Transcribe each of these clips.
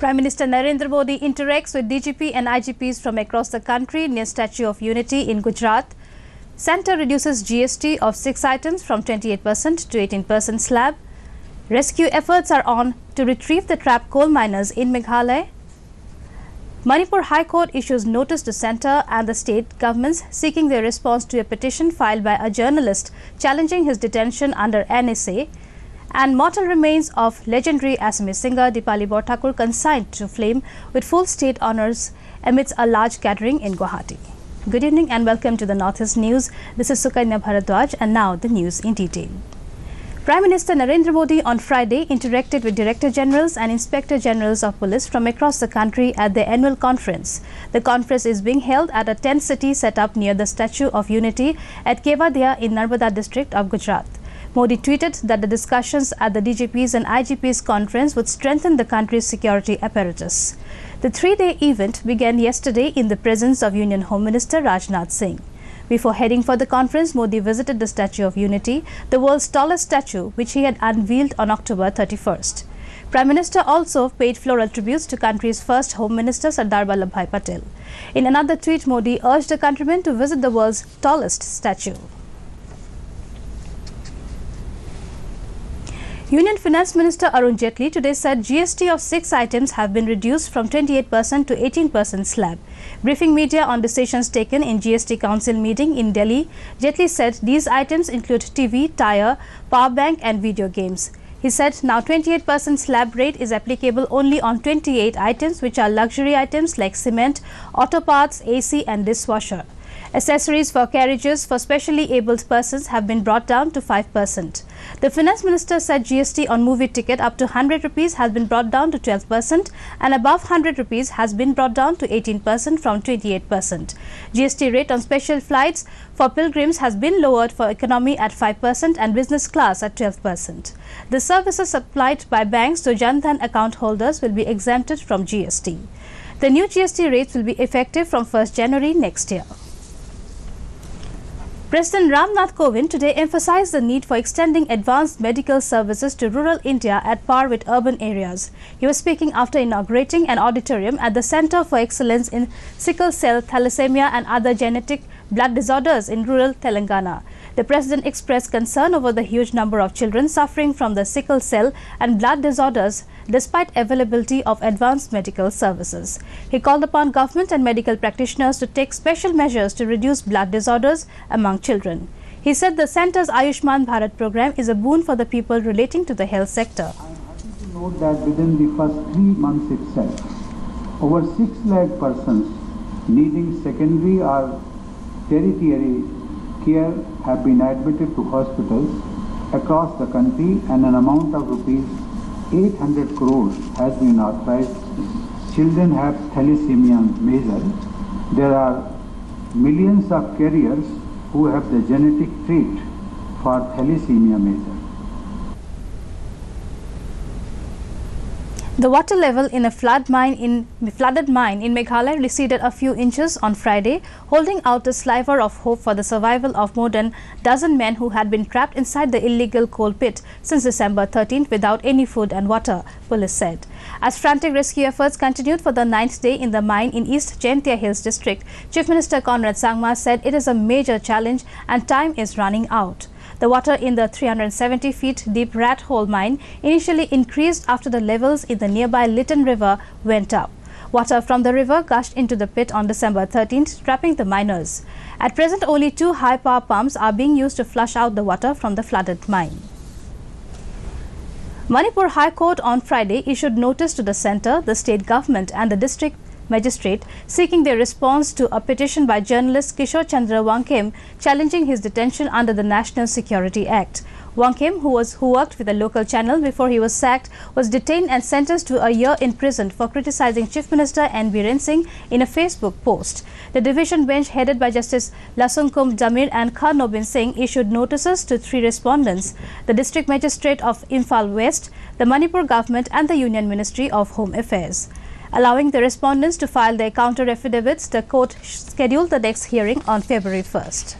Prime Minister Narendra Modi interacts with DGP and IGPs from across the country near Statue of Unity in Gujarat. Centre reduces GST of 6 items from 28% to 18% slab. Rescue efforts are on to retrieve the trapped coal miners in Meghalaya. Manipur High Court issues notice to centre and the state governments seeking their response to a petition filed by a journalist challenging his detention under NSA. And mortal remains of legendary Assamese singer Dipali Borthakur consigned to flame with full state honours amidst a large gathering in Guwahati. Good evening and welcome to the Northeast News. This is Sukanya Bharadwaj and now the news in detail. Prime Minister Narendra Modi on Friday interacted with Director Generals and Inspector Generals of Police from across the country at the annual conference. The conference is being held at a tent city set up near the Statue of Unity at Kevadia in Narbada district of Gujarat. Modi tweeted that the discussions at the DGP's and IGP's conference would strengthen the country's security apparatus. The 3-day event began yesterday in the presence of Union Home Minister Rajnath Singh. Before heading for the conference, Modi visited the Statue of Unity, the world's tallest statue, which he had unveiled on October 31st. Prime Minister also paid floral tributes to country's first Home Minister Sardar Vallabhbhai Patel. In another tweet, Modi urged the countrymen to visit the world's tallest statue. Union Finance Minister Arun Jaitley today said GST of 6 items have been reduced from 28% to 18% slab. Briefing media on decisions taken in GST Council meeting in Delhi, Jaitley said these items include TV, tyre, power bank and video games. He said now 28% slab rate is applicable only on 28 items which are luxury items like cement, auto parts, AC and dishwasher. Accessories for carriages for specially abled persons have been brought down to 5%. The Finance Minister said GST on movie ticket up to 100 rupees has been brought down to 12% and above 100 rupees has been brought down to 18% from 28%. GST rate on special flights for pilgrims has been lowered for economy at 5% and business class at 12%. The services supplied by banks to Jan Dhan account holders will be exempted from GST. The new GST rates will be effective from 1st January next year. President Ramnath Kovind today emphasized the need for extending advanced medical services to rural India at par with urban areas. He was speaking after inaugurating an auditorium at the Centre for Excellence in Sickle Cell Thalassemia and Other Genetic Blood Disorders in rural Telangana. The President expressed concern over the huge number of children suffering from the sickle cell and blood disorders despite availability of advanced medical services. He called upon government and medical practitioners to take special measures to reduce blood disorders among children. He said the centre's Ayushman Bharat program is a boon for the people relating to the health sector. I am happy to note that within the first 3 months itself, over 6 lakh persons needing secondary or tertiary care have been admitted to hospitals across the country and an amount of rupees 800 crores has been authorized. Children have thalassemia major. There are millions of carriers who have the genetic trait for thalassemia major. The water level in a flooded mine in Meghalaya receded a few inches on Friday, holding out a sliver of hope for the survival of more than a dozen men who had been trapped inside the illegal coal pit since December 13th without any food and water, police said. As frantic rescue efforts continued for the 9th day in the mine in East Jaintia Hills district, Chief Minister Conrad Sangma said it is a major challenge and time is running out. The water in the 370 feet deep rat hole mine initially increased after the levels in the nearby Lytton River went up. Water from the river gushed into the pit on December 13th, trapping the miners. At present, only 2 high-power pumps are being used to flush out the water from the flooded mine. Manipur High Court on Friday issued notice to the centre, the state government and the district magistrate seeking their response to a petition by journalist Kishore Chandra Wankham challenging his detention under the National Security Act. Wankham, who worked with a local channel before he was sacked, was detained and sentenced to a year in prison for criticizing Chief Minister N. Biren Singh in a Facebook post. The division bench headed by Justice Lasungkum Damir and Khan Nobin Singh issued notices to 3 respondents, the District Magistrate of Imphal West, the Manipur government and the Union Ministry of Home Affairs. Allowing the respondents to file their counter affidavits, the court scheduled the next hearing on February 1st.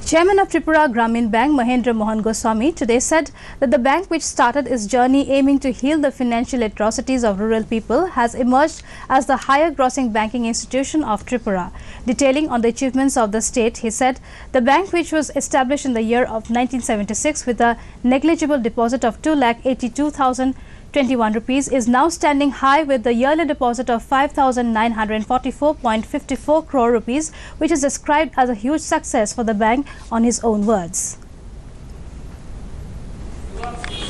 Chairman of Tripura Grameen Bank, Mahendra Mohan Goswami, today said that the bank, which started its journey aiming to heal the financial atrocities of rural people, has emerged as the higher grossing banking institution of Tripura. Detailing on the achievements of the state, he said the bank, which was established in the year of 1976 with a negligible deposit of 2,82,021 rupees, is now standing high with the yearly deposit of 5,944.54 crore rupees, which is described as a huge success for the bank on his own words.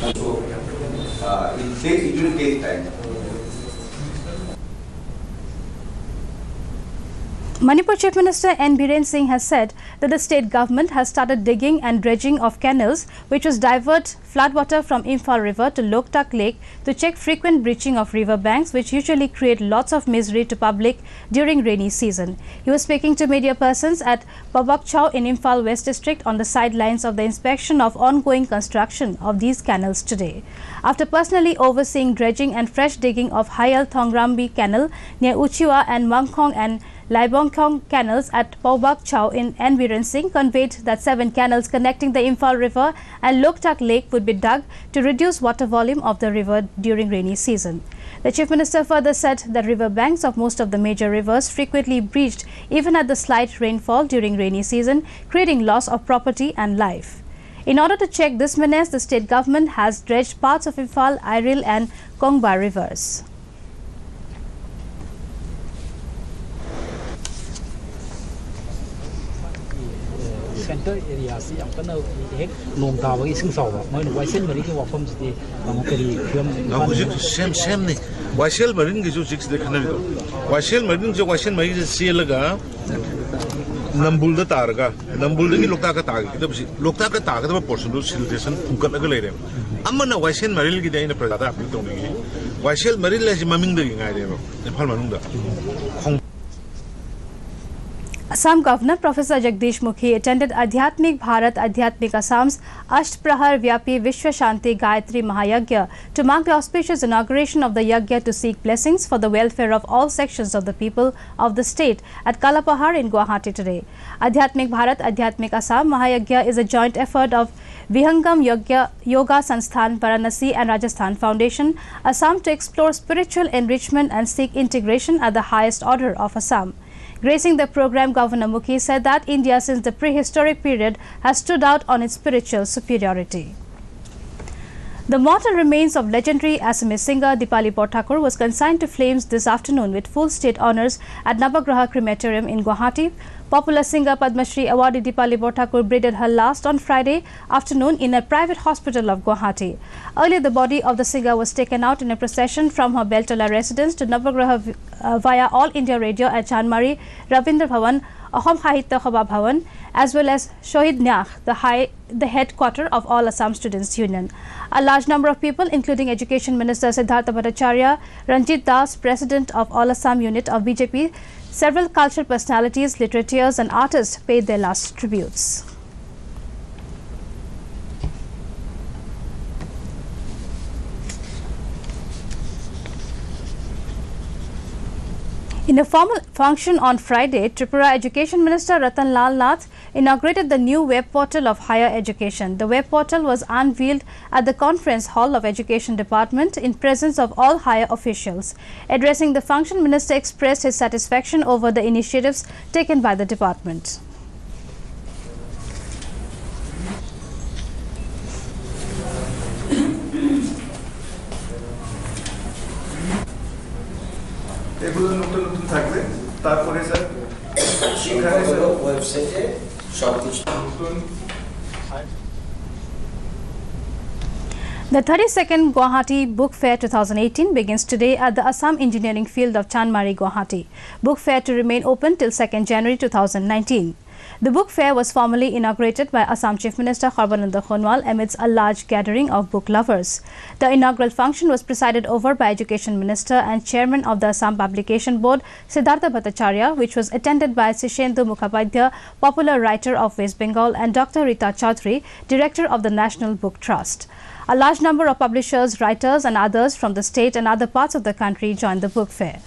It will take time. Manipur Chief Minister N. Biren Singh has said that the state government has started digging and dredging of canals which was divert floodwater from Imphal River to Loktak Lake to check frequent breaching of river banks, which usually create lots of misery to public during rainy season. He was speaking to media persons at Pabak Chau in Imphal West District on the sidelines of the inspection of ongoing construction of these canals today. After personally overseeing dredging and fresh digging of Hayal Thongrambi Canal near Uchiwa and Mangkhong and Laibongkhong canals at Pabak Chau in N. Biren Singh conveyed that 7 canals connecting the Imphal River and Loktak Lake would be dug to reduce water volume of the river during rainy season. The Chief Minister further said that river banks of most of the major rivers frequently breached even at the slight rainfall during rainy season, creating loss of property and life. In order to check this menace, the state government has dredged parts of Imphal, Airil and Kongba rivers. Center area si ang kana hek nong ta wagi sing saw ba moi waisel mari ki wafam si ang kari film na hujik same ni waisel marin gi jo 6 dekhna bi waisel marin jo waisel mai je se laga nambul da targa nambul de ki lokta ka tag ki dabsi lokta ka tag da portion do siltation kunkat aga leire amma na waisel maril gi dai na prada apil to ni waisel maril la ji maming de ngai de phal manung da Assam Governor Professor Jagdish Mukhi attended Adhyatmik Bharat Adhyatmik Assam's Ashtprahar Vyapi Vishwa Shanti Gayatri Mahayagya to mark the auspicious inauguration of the Yagya to seek blessings for the welfare of all sections of the people of the state at Kalapahar in Guwahati today. Adhyatmik Bharat Adhyatmik Assam Mahayagya is a joint effort of Vihangam Yoga Sansthan Varanasi and Rajasthan Foundation, Assam, to explore spiritual enrichment and seek integration at the highest order of Assam. Gracing the program, Governor Mukhi said that India since the prehistoric period has stood out on its spiritual superiority. The mortal remains of legendary Assamese singer Dipali Borthakur was consigned to flames this afternoon with full state honours at Navagraha Crematorium in Guwahati. Popular singer Padma Shri awardee Dipali Borthakur breathed her last on Friday afternoon in a private hospital of Guwahati. Earlier, the body of the singer was taken out in a procession from her Beltola residence to Navagraha via All India Radio at Chanmari, Ravindra Bhavan, Ahom Sahitya Sabha Bhavan, as well as Shohid Nyakh, the headquarters of All Assam Students Union. A large number of people, including Education Minister Siddhartha Bhattacharya, Ranjit Das, President of All Assam Unit of BJP, several cultural personalities, literateurs and artists paid their last tributes. In a formal function on Friday, Tripura Education Minister Ratan Lal Nath inaugurated the new web portal of higher education. The web portal was unveiled at the Conference Hall of Education Department in presence of all higher officials. Addressing the function, Minister expressed his satisfaction over the initiatives taken by the department. এগুলো নতুন নতুন থাকবে তারপরে sir সেখানে ওয়েবসাইটে সবকিছু নতুন The 32nd Guwahati Book Fair 2018 begins today at the Assam Engineering Field of Chanmari, Guwahati. Book Fair to remain open till 2nd January 2019. The book fair was formally inaugurated by Assam Chief Minister Sarbananda Sonowal amidst a large gathering of book lovers. The inaugural function was presided over by Education Minister and Chairman of the Assam Publication Board, Siddhartha Bhattacharya, which was attended by Sishendu Mukhopadhyay, popular writer of West Bengal, and Dr. Rita Chaudhary, Director of the National Book Trust. A large number of publishers, writers and others from the state and other parts of the country joined the book fair.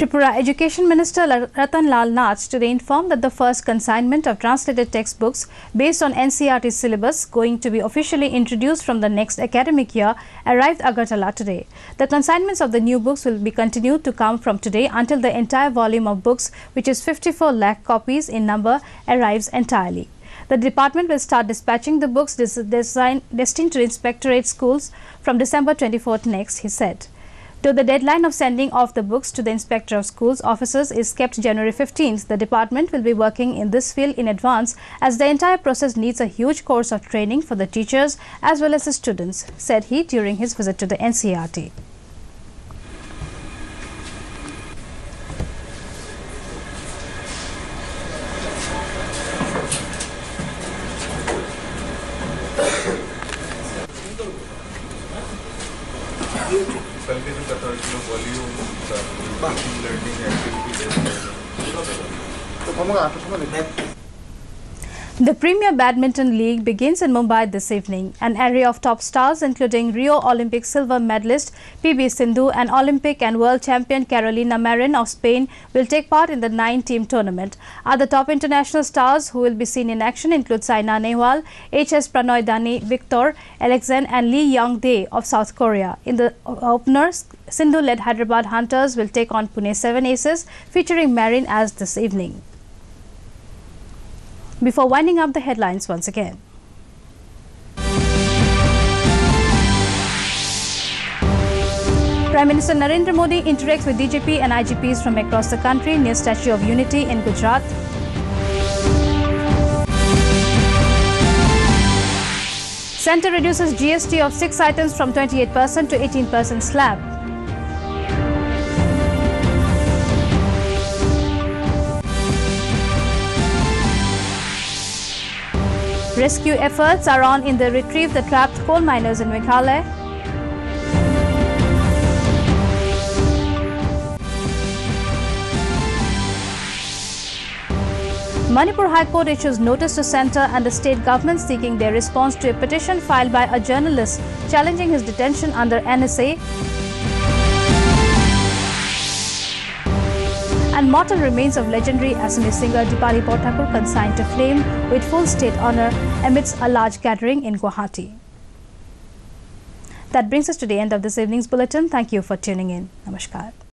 Tripura Education Minister Ratan Lal Nath today informed that the first consignment of translated textbooks based on NCERT syllabus going to be officially introduced from the next academic year arrived Agartala today. The consignments of the new books will be continued to come from today until the entire volume of books, which is 54 lakh copies in number, arrives entirely. The department will start dispatching the books destined to inspectorate schools from December 24th next, he said. Though the deadline of sending off the books to the Inspector of Schools officers is kept January 15th, the department will be working in this field in advance as the entire process needs a huge course of training for the teachers as well as the students, said he during his visit to the NCERT. कल के जो 14 kilo volume learning activities The Premier Badminton League begins in Mumbai this evening. An array of top stars including Rio Olympic silver medalist PV Sindhu and Olympic and world champion Carolina Marin of Spain will take part in the 9-team tournament. Other top international stars who will be seen in action include Saina Nehwal, HS Pranoy Dani, Victor Alexander and Lee Young-dae of South Korea. In the openers, Sindhu-led Hyderabad Hunters will take on Pune 7 Aces, featuring Marin as this evening. Before winding up the headlines once again. Prime Minister Narendra Modi interacts with DGP and IGPs from across the country near Statue of Unity in Gujarat. Centre reduces GST of 6 items from 28% to 18% slab. Rescue efforts are on in the retrieve the trapped coal miners in Meghalaya. Manipur High Court issues notice to centre and the state government seeking their response to a petition filed by a journalist challenging his detention under NSA. And mortal remains of legendary Assamese singer Dipali Borthakur consigned to flame with full state honour amidst a large gathering in Guwahati. That brings us to the end of this evening's bulletin. Thank you for tuning in. Namaskar.